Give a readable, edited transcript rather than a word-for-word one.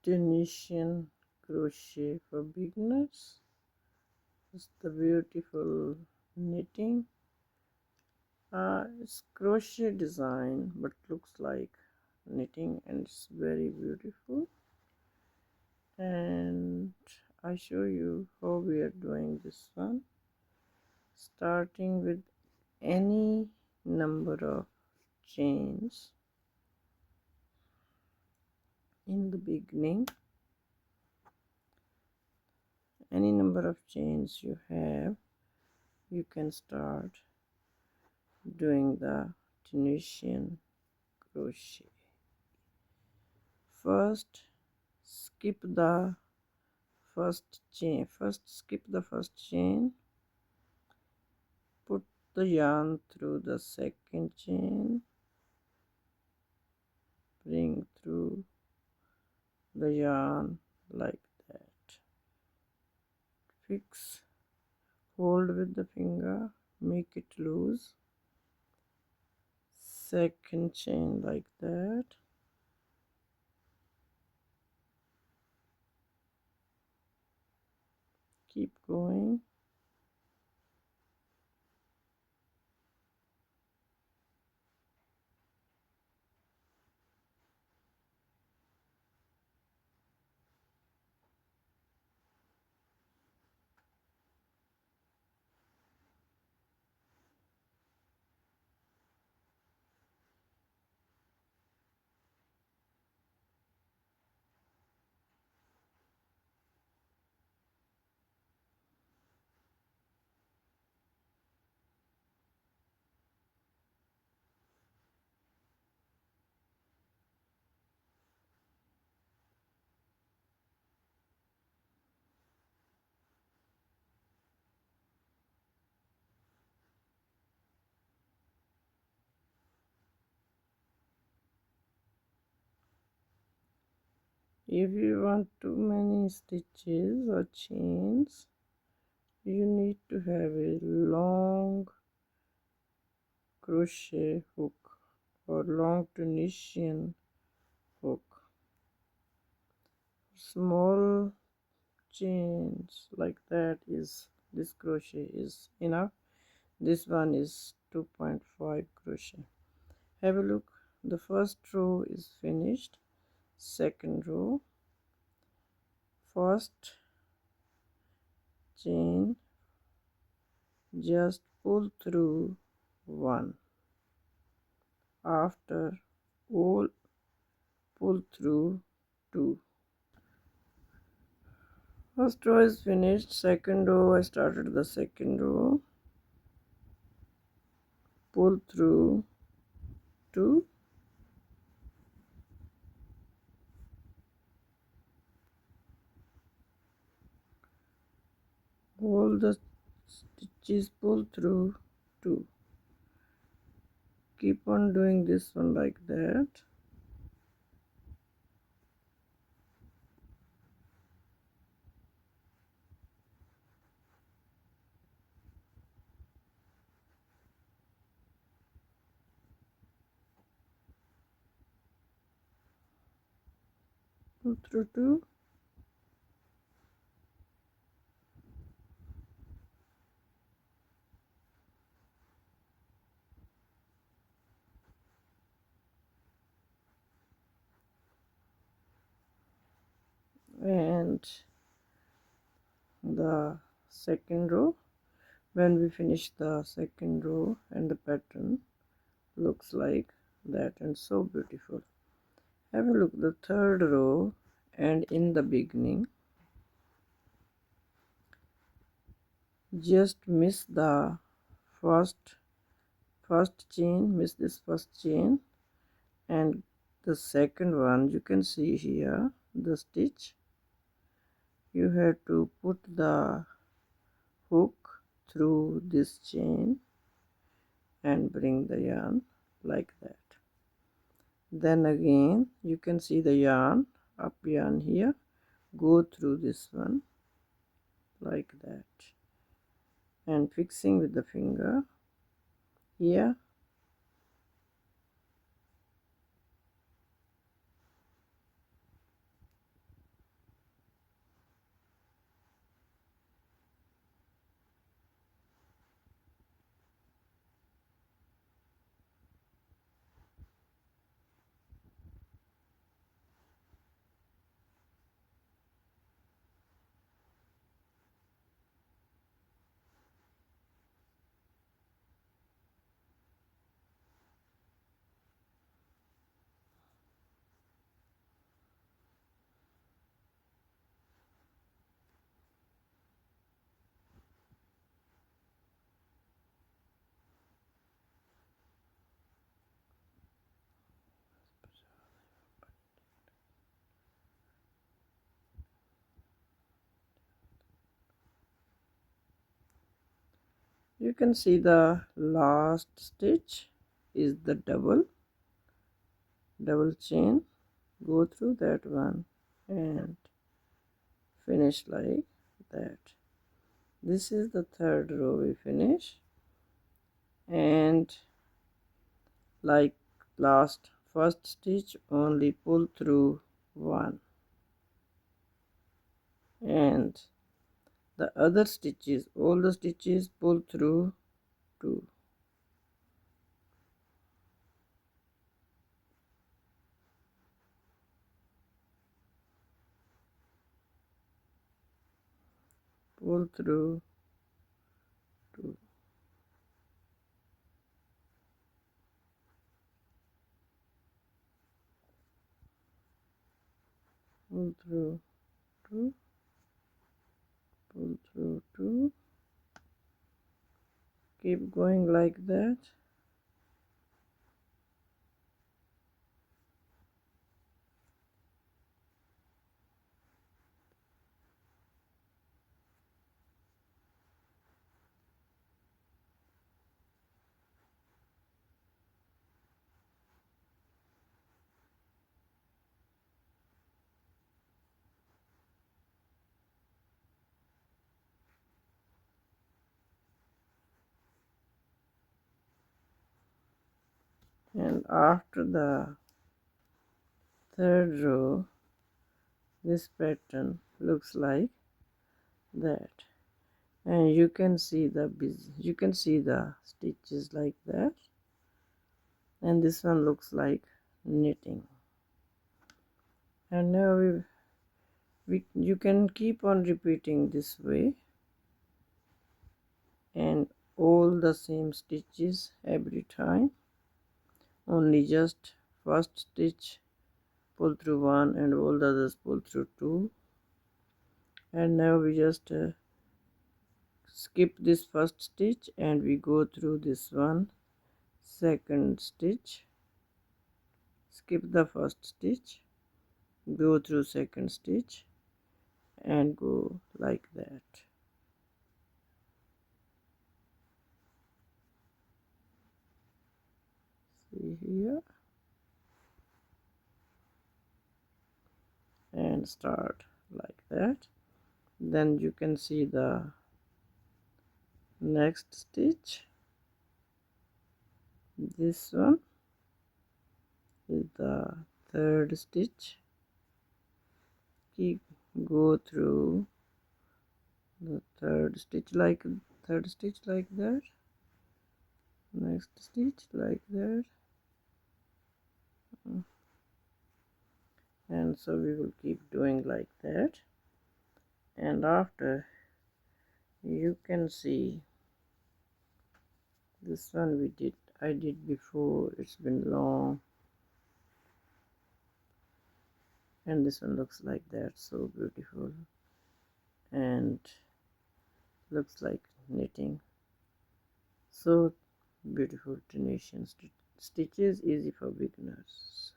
Tunisian crochet for beginners. It's the beautiful knitting. It's crochet design but looks like knitting, and it's very beautiful. And I show you how we are doing this one, starting with any number of chains in the beginning. Any number of chains you have, you can start doing the Tunisian crochet. First skip the first chain, put the yarn through the second chain, bring through the yarn like that, fix, hold with the finger, make it loose, second chain like that, keep going, if you want too many stitches or chains, you need to have a long crochet hook or long Tunisian hook. Small chains like that is, this crochet is enough. This one is 2.5 crochet. Have a look. The first row is finished. Second row, first chain, just pull through one, after all pull through two. First row is finished. Second row, I started the second row, pull through two, all the stitches, pull through two. Keep on doing this one like that. Pull through two, and the second row. When we finish the second row, and the pattern looks like that, and so beautiful. Have a look, the third row, and in the beginning just miss the first chain, miss this first chain, and the second one, you can see here the stitch. You have to put the hook through this chain and bring the yarn like that. Then again you can see the yarn, up yarn here, go through this one like that, and fixing with the finger here, You can see the last stitch is the double chain. Go through that one and finish like that. This is the third row we finish, and like last first stitch only pull through one, and the other stitches, all the stitches pull through two. Pull through two. Pull through two. Pull through two. Keep going like that. And after the third row, this pattern looks like that, and you can see the stitches like that, and this one looks like knitting. And now you can keep on repeating this way, and all the same stitches every time, only just first stitch pull through one and all the others pull through two. And now we just skip this first stitch and we go through this one, second stitch, skip the first stitch, go through second stitch, and go like that. See here, and start like that. Then you can see the next stitch. This one is the third stitch. Keep go through the third stitch like that, next stitch like that, and so we will keep doing like that. And after, you can see this one I did before, it's been long, and this one looks like that, so beautiful, and looks like knitting. So beautiful Tunisian stitches, easy for beginners.